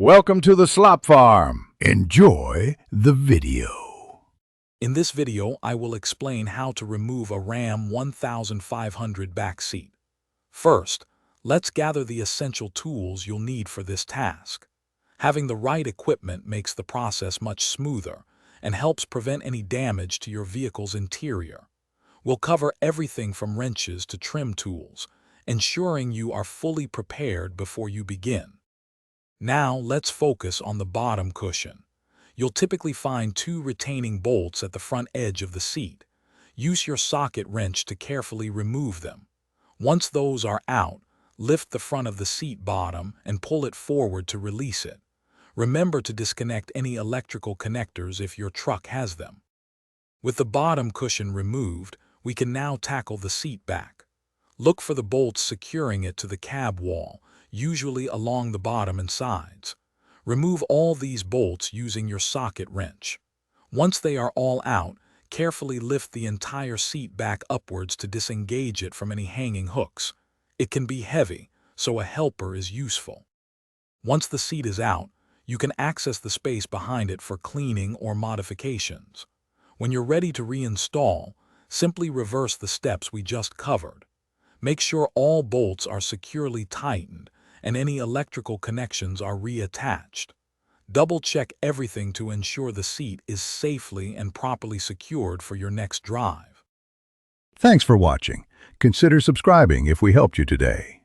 Welcome to the Slop Farm. Enjoy the video. In this video, I will explain how to remove a Ram 1500 back seat. First, let's gather the essential tools you'll need for this task. Having the right equipment makes the process much smoother and helps prevent any damage to your vehicle's interior. We'll cover everything from wrenches to trim tools, ensuring you are fully prepared before you begin. Now let's focus on the bottom cushion. You'll typically find two retaining bolts at the front edge of the seat. Use your socket wrench to carefully remove them. Once those are out, lift the front of the seat bottom and pull it forward to release it. Remember to disconnect any electrical connectors if your truck has them. With the bottom cushion removed, we can now tackle the seat back. Look for the bolts securing it to the cab wall, usually along the bottom and sides. Remove all these bolts using your socket wrench. Once they are all out, carefully lift the entire seat back upwards to disengage it from any hanging hooks. It can be heavy, so a helper is useful. Once the seat is out, you can access the space behind it for cleaning or modifications. When you're ready to reinstall, simply reverse the steps we just covered. Make sure all bolts are securely tightened and any electrical connections are reattached. Double-check everything to ensure the seat is safely and properly secured for your next drive. Thanks for watching. Consider subscribing if we helped you today.